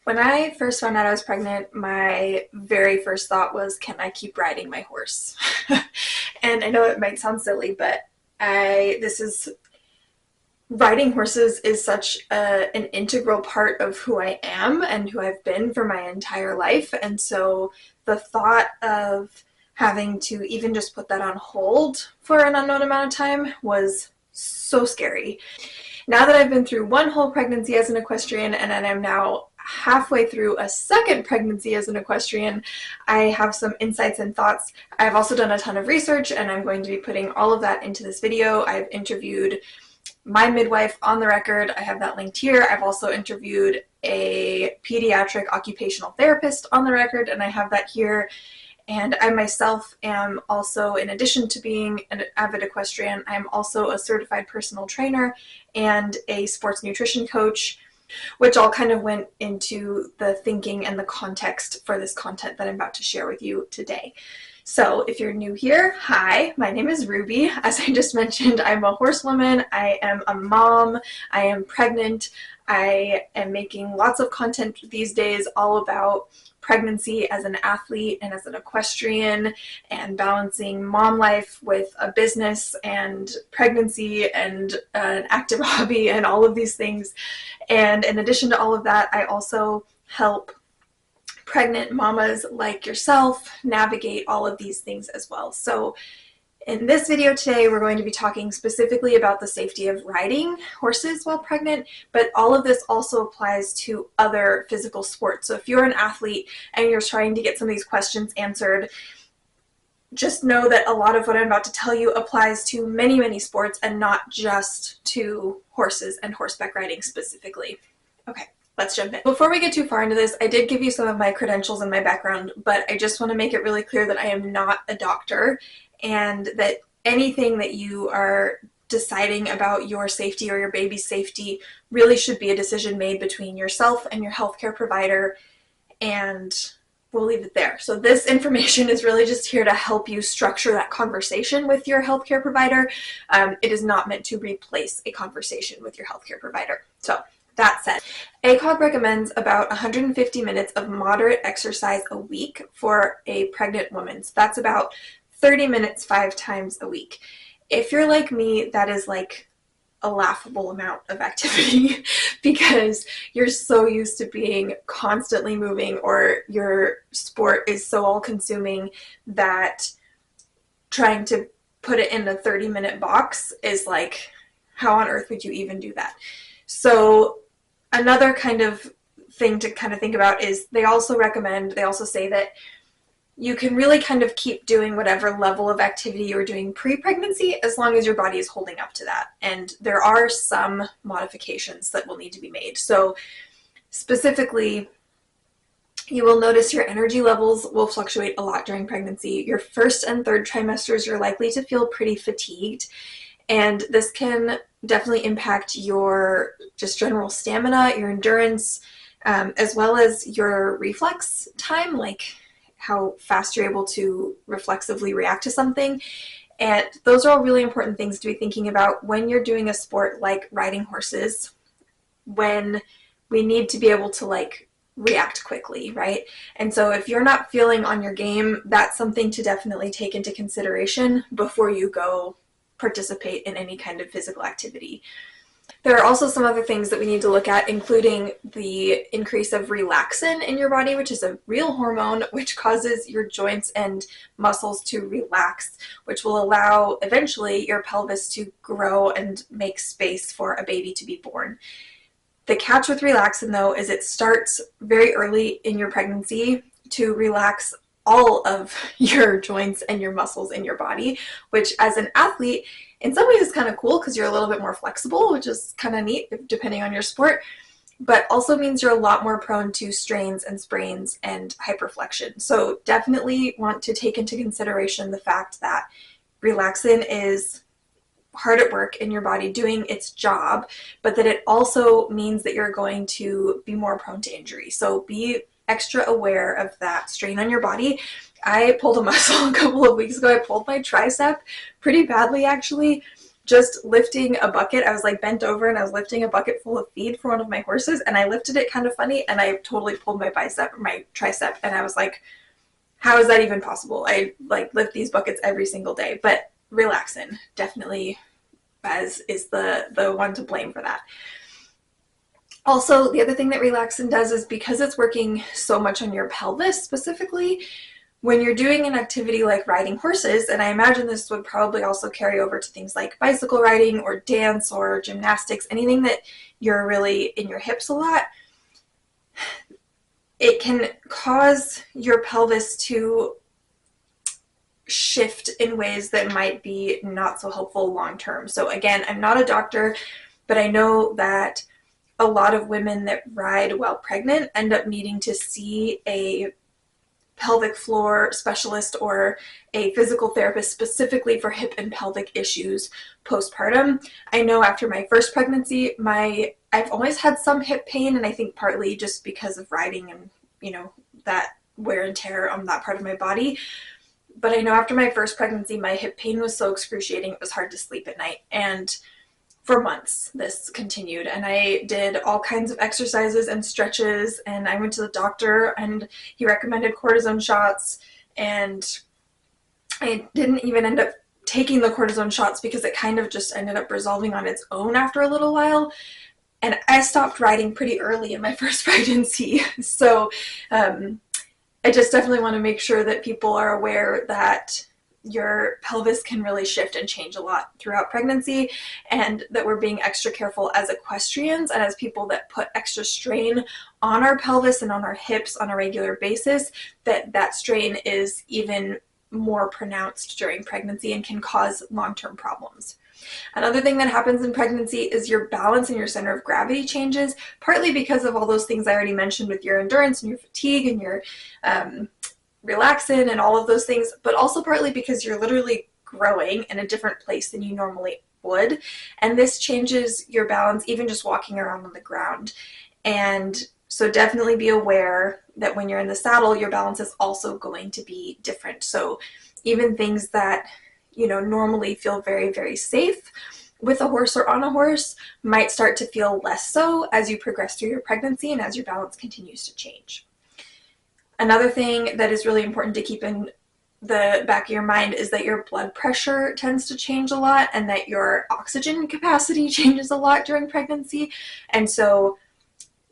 When I first found out I was pregnant, my very first thought was, can I keep riding my horse? And I know it might sound silly, but this is riding horses is such an integral part of who I am and who I've been for my entire life. And so the thought of having to even just put that on hold for an unknown amount of time was so scary. Now that I've been through one whole pregnancy as an equestrian and then I'm now halfway through a second pregnancy as an equestrian, I have some insights and thoughts. I've also done a ton of research and I'm going to be putting all of that into this video. I've interviewed my midwife on the record. I have that linked here. I've also interviewed a pediatric occupational therapist on the record, and I have that here. And I myself am also, in addition to being an avid equestrian, I'm also a certified personal trainer and a sports nutrition coach, which all kind of went into the thinking and the context for this content that I'm about to share with you today. So if you're new here, hi, my name is Ruby. As I just mentioned, I'm a horsewoman, I am a mom, I am pregnant, I am making lots of content these days all about pregnancy as an athlete and as an equestrian and balancing mom life with a business and pregnancy and an active hobby and all of these things. And in addition to all of that, I also help pregnant mamas like yourself navigate all of these things as well. So in this video today, we're going to be talking specifically about the safety of riding horses while pregnant, but all of this also applies to other physical sports. So if you're an athlete and you're trying to get some of these questions answered, just know that a lot of what I'm about to tell you applies to many, many sports and not just to horses and horseback riding specifically. Okay. Let's jump in. Before we get too far into this, I did give you some of my credentials and my background, but I just want to make it really clear that I am not a doctor and that anything that you are deciding about your safety or your baby's safety really should be a decision made between yourself and your healthcare provider, and we'll leave it there. So this information is really just here to help you structure that conversation with your healthcare provider. It is not meant to replace a conversation with your healthcare provider. So that said, ACOG recommends about 150 minutes of moderate exercise a week for a pregnant woman. So that's about 30 minutes 5 times a week. If you're like me, that is like a laughable amount of activity because you're so used to being constantly moving, or your sport is so all-consuming that trying to put it in a 30-minute box is like, how on earth would you even do that? So another kind of thing to kind of think about is they also say that you can really kind of keep doing whatever level of activity you were doing pre-pregnancy as long as your body is holding up to that. And there are some modifications that will need to be made. So specifically, you will notice your energy levels will fluctuate a lot during pregnancy. Your first and third trimesters, you're likely to feel pretty fatigued. And this can definitely impact your just general stamina, your endurance, as well as your reflex time, like how fast you're able to reflexively react to something. And those are all really important things to be thinking about when you're doing a sport like riding horses, when we need to be able to like react quickly, right? And so if you're not feeling on your game, that's something to definitely take into consideration before you go participate in any kind of physical activity. There are also some other things that we need to look at, including the increase of relaxin in your body, which is a real hormone which causes your joints and muscles to relax, which will allow eventually your pelvis to grow and make space for a baby to be born. The catch with relaxin, though, is it starts very early in your pregnancy to relax all of your joints and your muscles in your body, which as an athlete, in some ways is kind of cool because you're a little bit more flexible, which is kind of neat depending on your sport, but also means you're a lot more prone to strains and sprains and hyperflexion. So definitely want to take into consideration the fact that relaxin is hard at work in your body doing its job, but that it also means that you're going to be more prone to injury. So be extra aware of that strain on your body. I pulled a muscle a couple of weeks ago. I pulled my tricep pretty badly, actually, just lifting a bucket. I was like bent over and I was lifting a bucket full of feed for one of my horses, and I lifted it kind of funny and I totally pulled my bicep or my tricep, and I was like, how is that even possible? I like lift these buckets every single day. But relaxin definitely is the one to blame for that. Also, the other thing that relaxin does is because it's working so much on your pelvis specifically, when you're doing an activity like riding horses, and I imagine this would probably also carry over to things like bicycle riding or dance or gymnastics, anything that you're really in your hips a lot, it can cause your pelvis to shift in ways that might be not so helpful long term. So again, I'm not a doctor, but I know that a lot of women that ride while pregnant end up needing to see a pelvic floor specialist or a physical therapist specifically for hip and pelvic issues postpartum. I know after my first pregnancy, I've always had some hip pain, and I think partly just because of riding and, that wear and tear on that part of my body. But I know after my first pregnancy, my hip pain was so excruciating, it was hard to sleep at night. And for months, this continued. And I did all kinds of exercises and stretches, and I went to the doctor and he recommended cortisone shots. And I didn't even end up taking the cortisone shots because it kind of just ended up resolving on its own after a little while. And I stopped riding pretty early in my first pregnancy. So I just definitely want to make sure that people are aware that your pelvis can really shift and change a lot throughout pregnancy, and that we're being extra careful as equestrians and as people that put extra strain on our pelvis and on our hips on a regular basis, that strain is even more pronounced during pregnancy and can cause long-term problems. Another thing that happens in pregnancy is your balance and your center of gravity changes, partly because of all those things I already mentioned with your endurance and your fatigue and your relaxin and all of those things, but also partly because you're literally growing in a different place than you normally would. And this changes your balance even just walking around on the ground. And so definitely be aware that when you're in the saddle, your balance is also going to be different. So even things that, normally feel very, very safe with a horse or on a horse might start to feel less so as you progress through your pregnancy and as your balance continues to change. Another thing that is really important to keep in the back of your mind is that your blood pressure tends to change a lot and that your oxygen capacity changes a lot during pregnancy. And so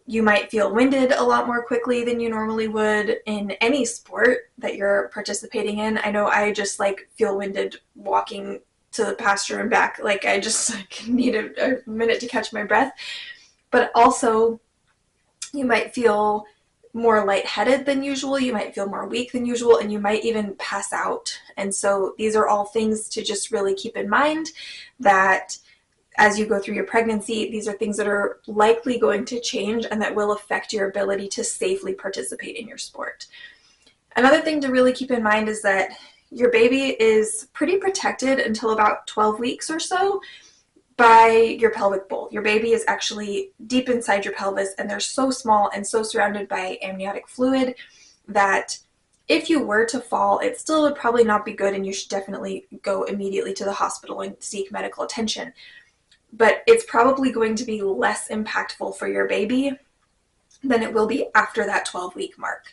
you might feel winded a lot more quickly than you normally would in any sport that you're participating in. I know I just feel winded walking to the pasture and back. I just need a minute to catch my breath. But also you might feel more lightheaded than usual, you might feel more weak than usual, and you might even pass out. And so these are all things to just really keep in mind, that as you go through your pregnancy, these are things that are likely going to change and that will affect your ability to safely participate in your sport. Another thing to really keep in mind is that your baby is pretty protected until about 12 weeks or so by your pelvic bowl. Your baby is actually deep inside your pelvis, and they're so small and so surrounded by amniotic fluid that if you were to fall, it still would probably not be good, and you should definitely go immediately to the hospital and seek medical attention. But it's probably going to be less impactful for your baby than it will be after that 12-week mark.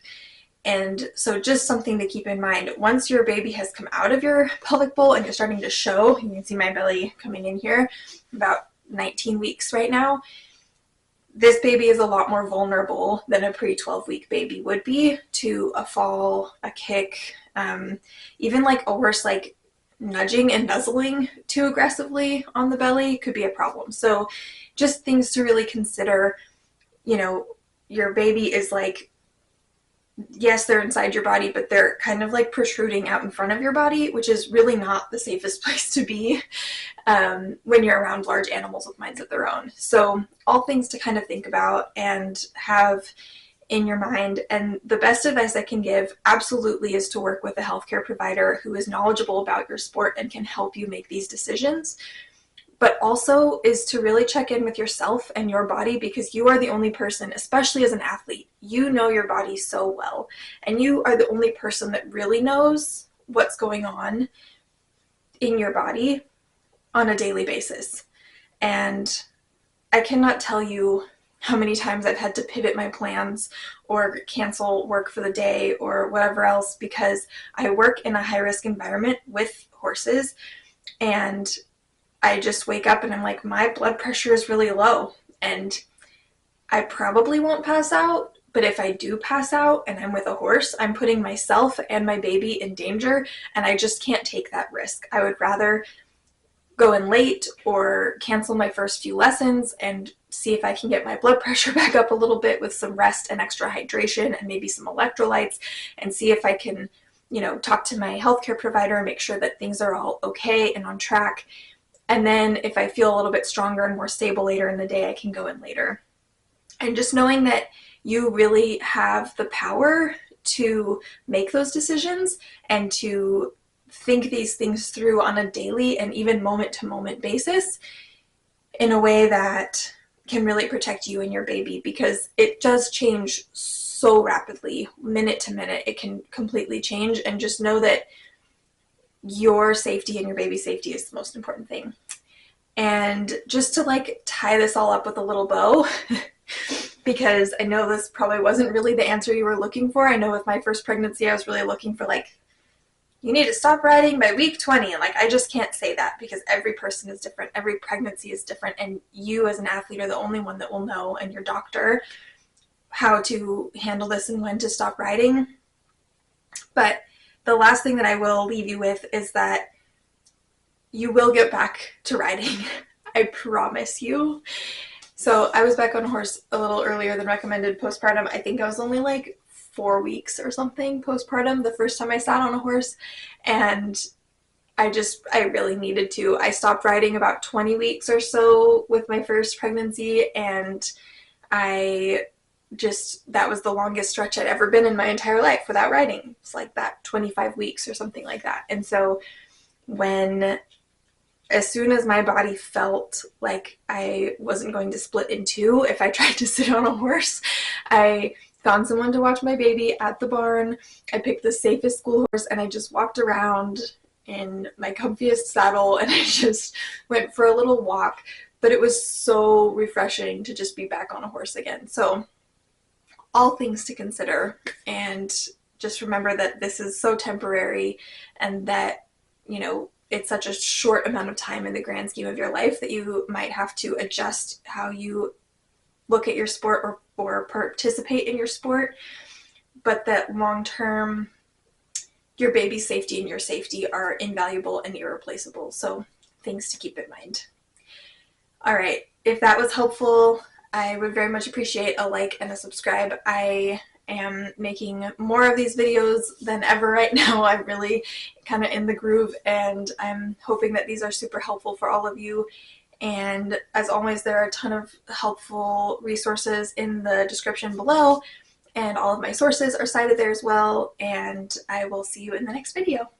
And so just something to keep in mind, once your baby has come out of your pelvic bowl and you're starting to show, you can see my belly coming in here, about 19 weeks right now, this baby is a lot more vulnerable than a pre-12-week baby would be to a fall, a kick, even a horse nudging and nuzzling too aggressively on the belly could be a problem. So just things to really consider. Your baby is yes, they're inside your body, but they're kind of protruding out in front of your body, which is really not the safest place to be when you're around large animals with minds of their own. So all things to kind of think about and have in your mind. And the best advice I can give absolutely is to work with a healthcare provider who is knowledgeable about your sport and can help you make these decisions. But also is to really check in with yourself and your body, because you are the only person, especially as an athlete, you know your body so well. And you are the only person that really knows what's going on in your body on a daily basis. And I cannot tell you how many times I've had to pivot my plans or cancel work for the day or whatever else because I work in a high-risk environment with horses, and I just wake up and I'm like, my blood pressure is really low and I probably won't pass out, but if I do pass out and I'm with a horse, I'm putting myself and my baby in danger, and I just can't take that risk. I would rather go in late or cancel my first few lessons and see if I can get my blood pressure back up a little bit with some rest and extra hydration and maybe some electrolytes, and see if I can, talk to my healthcare provider and make sure that things are all okay and on track. And then if I feel a little bit stronger and more stable later in the day, I can go in later. And just knowing that you really have the power to make those decisions and to think these things through on a daily and even moment-to-moment basis in a way that can really protect you and your baby, because it does change so rapidly, minute to minute. It can completely change, and just know that your safety and your baby's safety is the most important thing. And just to tie this all up with a little bow, because I know this probably wasn't really the answer you were looking for. I know with my first pregnancy, I was really looking for you need to stop riding by week 20. And I just can't say that because every person is different. Every pregnancy is different. And you as an athlete are the only one that will know, and your doctor, how to handle this and when to stop riding. But the last thing that I will leave you with is that you will get back to riding. I promise you. So I was back on a horse a little earlier than recommended postpartum. I think I was only 4 weeks or something postpartum the first time I sat on a horse, and I really needed to. I stopped riding about 20 weeks or so with my first pregnancy, and that was the longest stretch I'd ever been in my entire life without riding. It's like that 25 weeks or something like that. And so as soon as my body felt like I wasn't going to split in two if I tried to sit on a horse, I found someone to watch my baby at the barn. I picked the safest school horse, and I just walked around in my comfiest saddle, and I just went for a little walk. But it was so refreshing to just be back on a horse again. So all things to consider, and just remember that this is so temporary, and that, it's such a short amount of time in the grand scheme of your life that you might have to adjust how you look at your sport or participate in your sport, but that long term, your baby's safety and your safety are invaluable and irreplaceable. So things to keep in mind. All right, if that was helpful, I would very much appreciate a like and a subscribe. I am making more of these videos than ever right now. I'm really kind of in the groove, and I'm hoping that these are super helpful for all of you. And as always, there are a ton of helpful resources in the description below, and all of my sources are cited there as well. And I will see you in the next video.